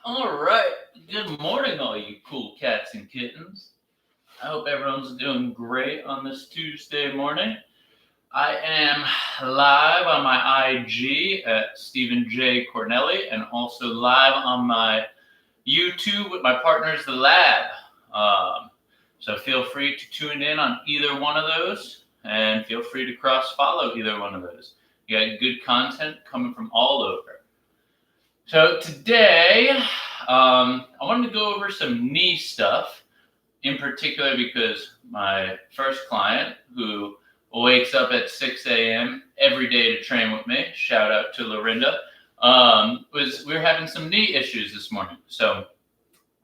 All right. Good morning, all you cool cats and kittens. I hope everyone's doing great on this Tuesday morning. I am live on my IG at Stephen J. Cornelli and also live on my YouTube with my partners, The Lab. So feel free to tune in on either one of those and feel free to cross follow either one of those. You got good content coming from all over. So today, I wanted to go over some knee stuff, in particular because my first client, who wakes up at 6 a.m. every day to train with me, shout out to Lorinda, we were having some knee issues this morning. So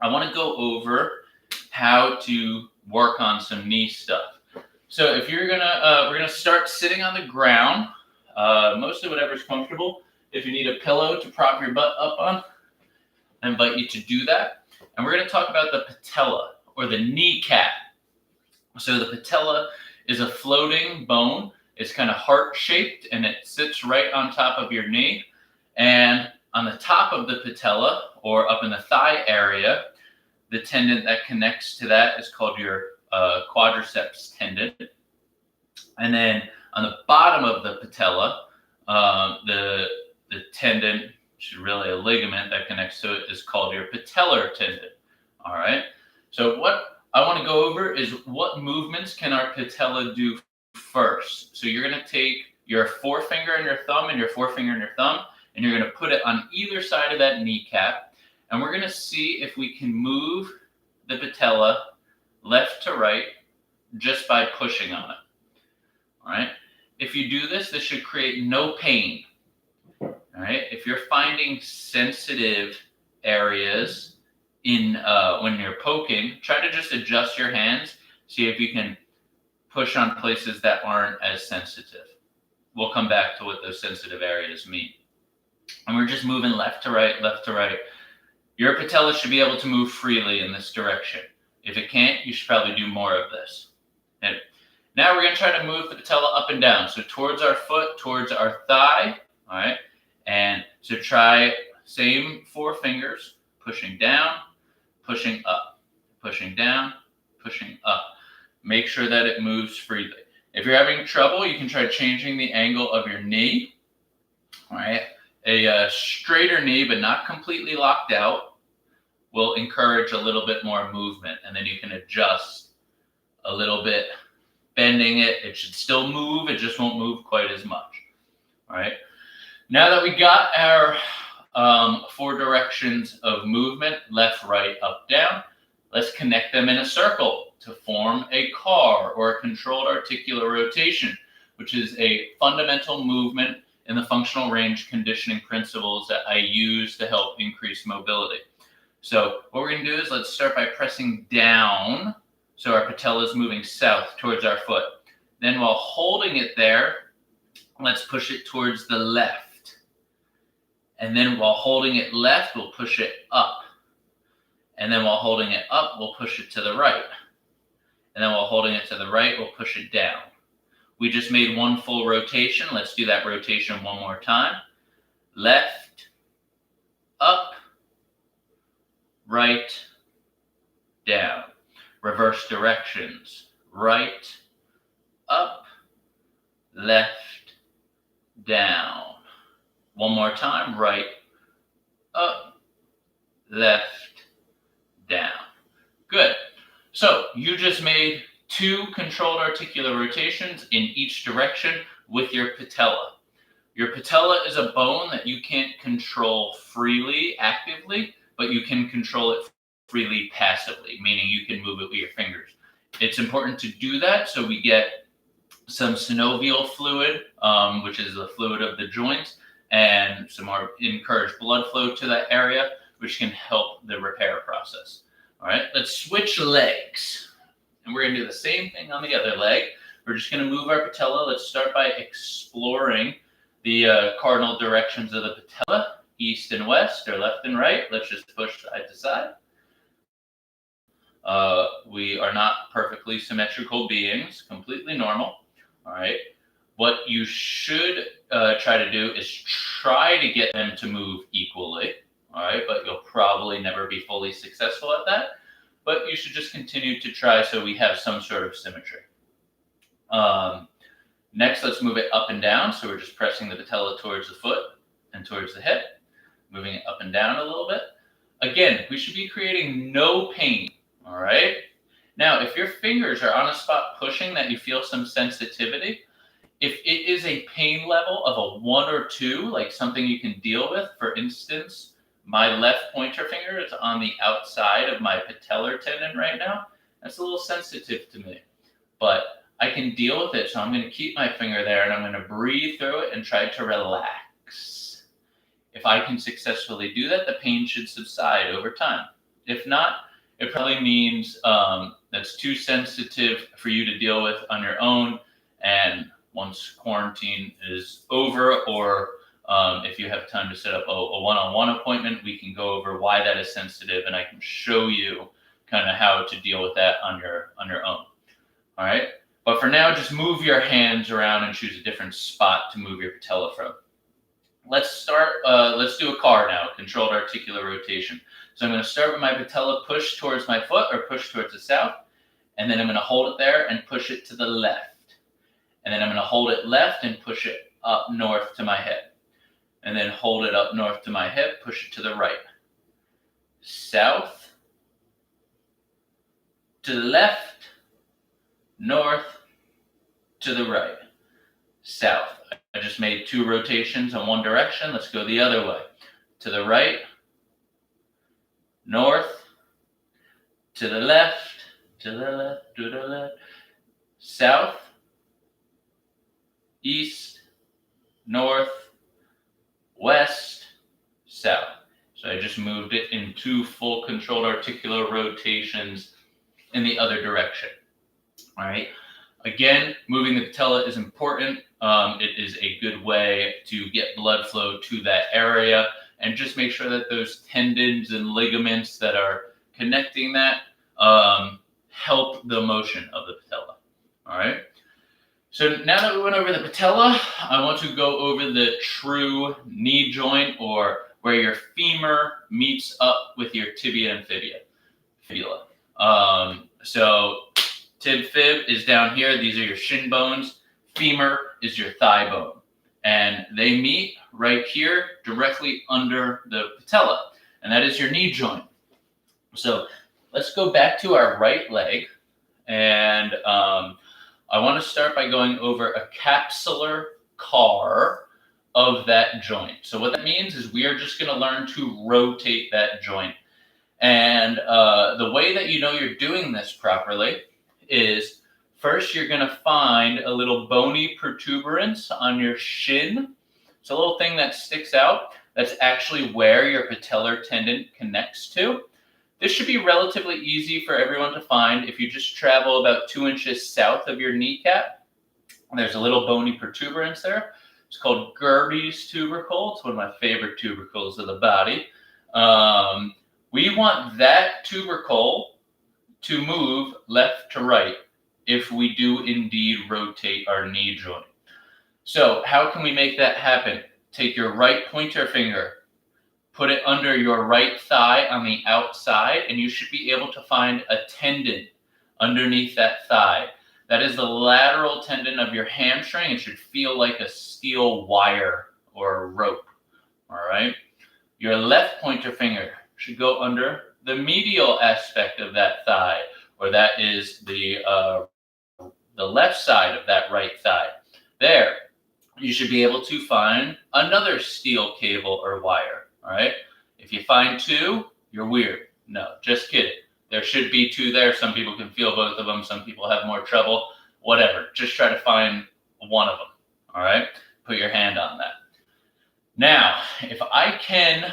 I want to go over how to work on some knee stuff. So if you're we're gonna start sitting on the ground, mostly whatever's comfortable. If you need a pillow to prop your butt up on, I invite you to do that. And we're going to talk about the patella or the kneecap. So the patella is a floating bone. It's kind of heart-shaped and it sits right on top of your knee. And on the top of the patella or up in the thigh area, the tendon that connects to that is called your quadriceps tendon. And then on the bottom of the patella, the tendon, which is really a ligament that connects to it, is called your patellar tendon. All right. So what I want to go over is what movements can our patella do first. So you're going to take your forefinger and your thumb and your forefinger and your thumb, and you're going to put it on either side of that kneecap. And we're going to see if we can move the patella left to right just by pushing on it. All right. If you do this, this should create no pain. All right. If you're finding sensitive areas in when you're poking, try to just adjust your hands. See if you can push on places that aren't as sensitive. We'll come back to what those sensitive areas mean. And we're just moving left to right, left to right. Your patella should be able to move freely in this direction. If it can't, you should probably do more of this. And now we're going to try to move the patella up and down. So towards our foot, towards our thigh. All right. And so try same 4 fingers, pushing down, pushing up, pushing down, pushing up. Make sure that it moves freely. If you're having trouble, you can try changing the angle of your knee. All right. A straighter knee, but not completely locked out, will encourage a little bit more movement. And then you can adjust a little bit, bending it. It should still move. It just won't move quite as much. All right. Now that we got our 4 directions of movement, left, right, up, down, let's connect them in a circle to form a CAR, or a controlled articular rotation, which is a fundamental movement in the functional range conditioning principles that I use to help increase mobility. So what we're going to do is let's start by pressing down so our patella is moving south towards our foot. Then while holding it there, let's push it towards the left. And then while holding it left, we'll push it up. And then while holding it up, we'll push it to the right. And then while holding it to the right, we'll push it down. We just made one full rotation. Let's do that rotation one more time. Left, up, right, down. Reverse directions. Right, up, left, down. One more time. Right, up, left, down. Good. So you just made 2 controlled articular rotations in each direction with your patella. Your patella is a bone that you can't control freely, actively, but you can control it freely, passively, meaning you can move it with your fingers. It's important to do that so we get some synovial fluid, which is the fluid of the joints, and some more encouraged blood flow to that area, which can help the repair process. All right, let's switch legs. And we're going to do the same thing on the other leg. We're just going to move our patella. Let's start by exploring the cardinal directions of the patella, east and west or left and right. Let's just push side to side. We are not perfectly symmetrical beings, completely normal. All right. What you should try to do is try to get them to move equally. all right? But you'll probably never be fully successful at that. But you should just continue to try so we have some sort of symmetry. Next, let's move it up and down. So we're just pressing the patella towards the foot and towards the hip, moving it up and down a little bit. Again, we should be creating no pain, all right? Now, if your fingers are on a spot pushing that you feel some sensitivity, if it is a pain level of a 1 or 2, like something you can deal with, for instance, my left pointer finger is on the outside of my patellar tendon right now. That's a little sensitive to me, but I can deal with it. So I'm going to keep my finger there and I'm going to breathe through it and try to relax. If I can successfully do that, the pain should subside over time. If not, it probably means that's too sensitive for you to deal with on your own. And once quarantine is over, or if you have time to set up a one-on-one appointment, we can go over why that is sensitive, and I can show you kind of how to deal with that on your own. All right. But for now, just move your hands around and choose a different spot to move your patella from. Let's do a CAR now, controlled articular rotation. So I'm going to start with my patella push towards my foot or push towards the south. And then I'm going to hold it there and push it to the left. And then I'm going to hold it left and push it up north to my hip. And then hold it up north to my hip, push it to the right. South to the left, north to the right, south. I just made 2 rotations in one direction. Let's go the other way. To the right, north, to the left, to the left, to the left, south, east, north, west, south. So I just moved it in 2 full controlled articular rotations in the other direction. All right. Again, moving the patella is important. It is a good way to get blood flow to that area, and just make sure that those tendons and ligaments that are connecting that help the motion of the patella. All right. So now that we went over the patella, I want to go over the true knee joint, or where your femur meets up with your tibia and fibula. So tib fib is down here. These are your shin bones. Femur is your thigh bone. And they meet right here directly under the patella. And that is your knee joint. So let's go back to our right leg. And I want to start by going over a capsular CAR of that joint. So what that means is we are just going to learn to rotate that joint. And the way that you know you're doing this properly is, first you're going to find a little bony protuberance on your shin. It's a little thing that sticks out. That's actually where your patellar tendon connects to. This should be relatively easy for everyone to find. If you just travel about 2 inches south of your kneecap, there's a little bony protuberance there. It's called Gerdy's tubercle. It's one of my favorite tubercles of the body. We want that tubercle to move left to right if we do indeed rotate our knee joint. So how can we make that happen? Take your right pointer finger, put it under your right thigh on the outside, and you should be able to find a tendon underneath that thigh. That is the lateral tendon of your hamstring. It should feel like a steel wire or a rope. All right. Your left pointer finger should go under the medial aspect of that thigh, or that is the left side of that right thigh. There, you should be able to find another steel cable or wire. All right. If you find 2, you're weird. No, just kidding. There should be 2 there. Some people can feel both of them. Some people have more trouble. Whatever. Just try to find one of them. All right. Put your hand on that. Now, if I can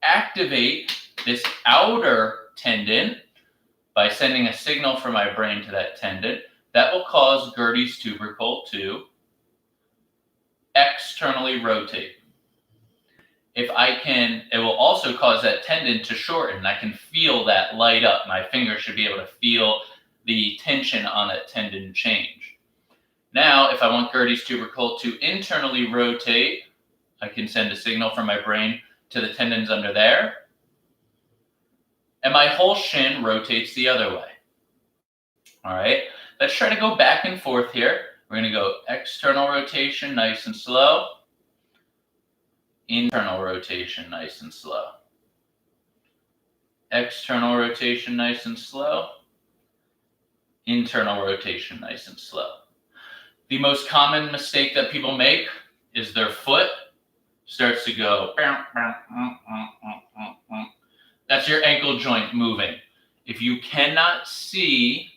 activate this outer tendon by sending a signal from my brain to that tendon, that will cause Gerdy's tubercle to externally rotate. If I can, it will also cause that tendon to shorten. I can feel that light up. My finger should be able to feel the tension on that tendon change. Now, if I want Gerdy's tubercle to internally rotate, I can send a signal from my brain to the tendons under there. And my whole shin rotates the other way. All right, let's try to go back and forth here. We're going to go external rotation, nice and slow. Internal rotation, nice and slow. External rotation, nice and slow. Internal rotation, nice and slow. The most common mistake that people make is their foot starts to go. That's your ankle joint moving. If you cannot see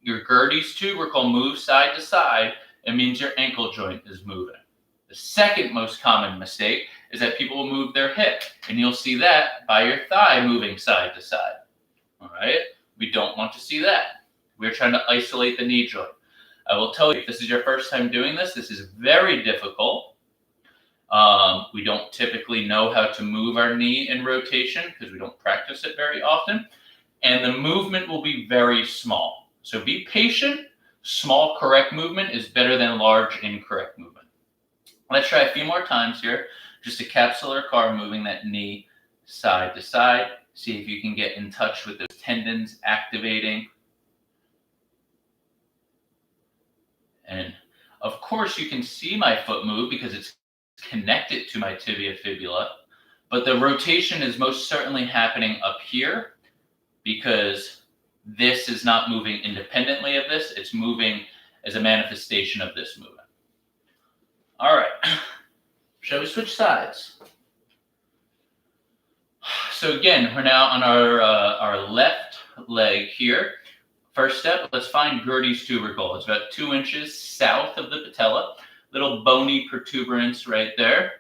your Gerdy's tubercle move side to side, it means your ankle joint is moving. The second most common mistake is that people will move their hip, and you'll see that by your thigh moving side to side. All right? We don't want to see that. We're trying to isolate the knee joint. I will tell you, if this is your first time doing this, this is very difficult. We don't typically know how to move our knee in rotation because we don't practice it very often. And the movement will be very small. So be patient. Small correct movement is better than large incorrect movement. Let's try a few more times here. Just a capsular car moving that knee side to side. See if you can get in touch with those tendons activating. And of course you can see my foot move because it's connected to my tibia fibula, but the rotation is most certainly happening up here because this is not moving independently of this. It's moving as a manifestation of this movement. All right, shall we switch sides? So again, we're now on our left leg here. First step, let's find Gerdy's tubercle. It's about 2 inches south of the patella. Little bony protuberance right there.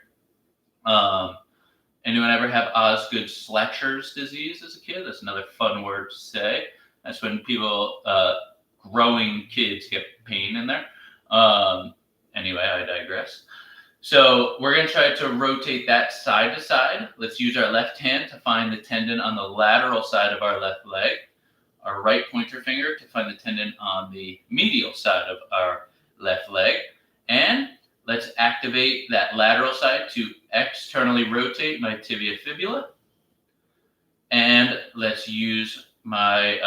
Anyone ever have Osgood-Schletcher's disease as a kid? That's another fun word to say. That's when people, growing kids, get pain in there. Anyway, I digress. So we're going to try to rotate that side to side. Let's use our left hand to find the tendon on the lateral side of our left leg. Our right pointer finger to find the tendon on the medial side of our left leg. And let's activate that lateral side to externally rotate my tibia fibula. And let's use my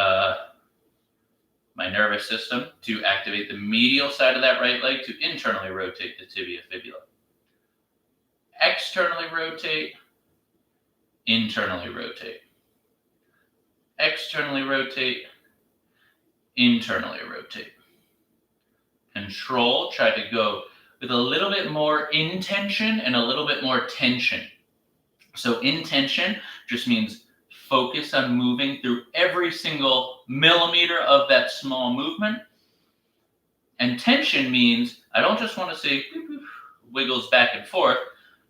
my nervous system to activate the medial side of that right leg to internally rotate the tibia fibula. Externally rotate, internally rotate. Externally rotate, internally rotate. Control, try to go with a little bit more intention and a little bit more tension. So intention just means focus on moving through every single millimeter of that small movement. And tension means I don't just want to see wiggles back and forth.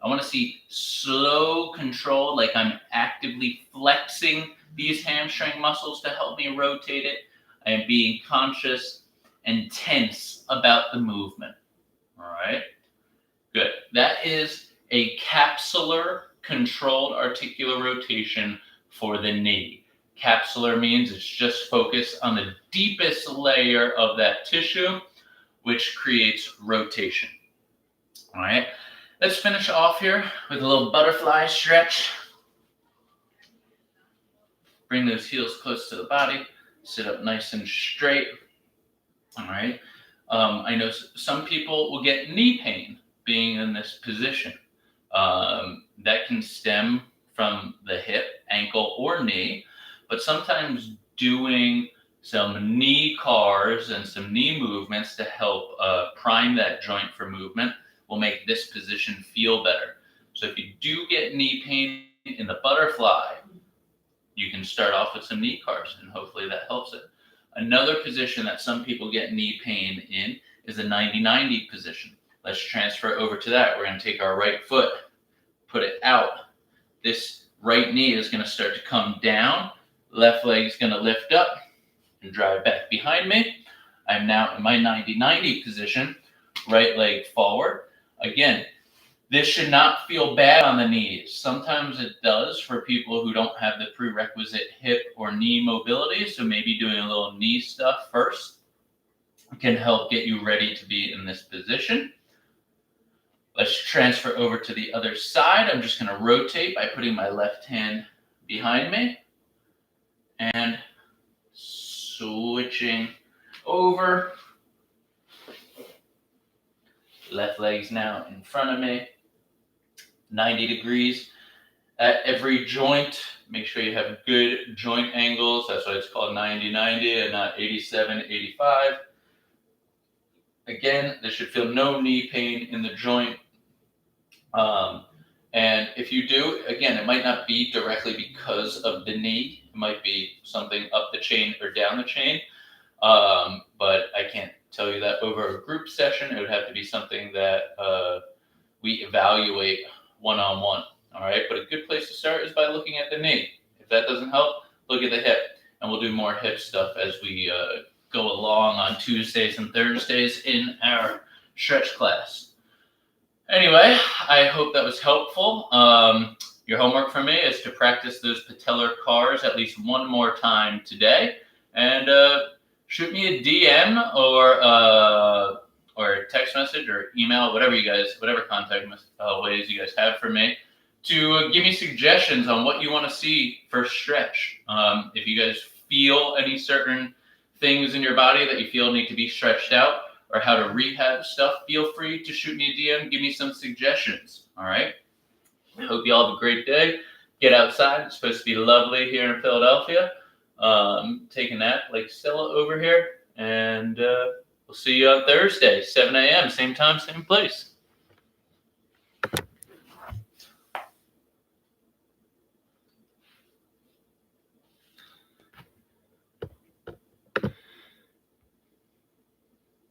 I want to see slow control, like I'm actively flexing these hamstring muscles to help me rotate it. I am being conscious and tense about the movement. All right, good. That is a capsular controlled articular rotation for the knee. Capsular means it's just focused on the deepest layer of that tissue, which creates rotation. All right, let's finish off here with a little butterfly stretch. Bring those heels close to the body. Sit up nice and straight. All right. I know some people will get knee pain being in this position. That can stem from the hip, ankle, or knee. But sometimes doing some knee cars and some knee movements to help prime that joint for movement will make this position feel better. So if you do get knee pain in the butterfly, you can start off with some knee cars, and hopefully that helps it. Another position that some people get knee pain in is a 90-90 position. Let's transfer over to that. We're going to take our right foot, put it out. This right knee is going to start to come down. Left leg is going to lift up and drive back behind me. I'm now in my 90-90 position, right leg forward. Again, this should not feel bad on the knees. Sometimes it does for people who don't have the prerequisite hip or knee mobility. So maybe doing a little knee stuff first can help get you ready to be in this position. Let's transfer over to the other side. I'm just going to rotate by putting my left hand behind me and switching over. Left leg's now in front of me, 90 degrees at every joint. Make sure you have good joint angles. That's why it's called 90-90 and not 87-85. Again, there should feel no knee pain in the joint. And if you do, again, it might not be directly because of the knee. It might be something up the chain or down the chain. But I can't tell you that over a group session. It would have to be something that we evaluate one-on-one. All right, but a good place to start is by looking at the knee. If that doesn't help, look at the hip, and we'll do more hip stuff as we go along on Tuesdays and Thursdays in our stretch class. Anyway, I hope that was helpful. Your homework for me is to practice those patellar cars at least one more time today, and shoot me a DM or a text message or email, whatever contact ways you guys have for me, to give me suggestions on what you want to see for stretch. If you guys feel any certain things in your body that you feel need to be stretched out or how to rehab stuff, feel free to shoot me a DM, give me some suggestions. All right. I hope you all have a great day. Get outside. It's supposed to be lovely here in Philadelphia. Take a nap like Stella over here, and we'll see you on Thursday, 7 a.m., same time, same place.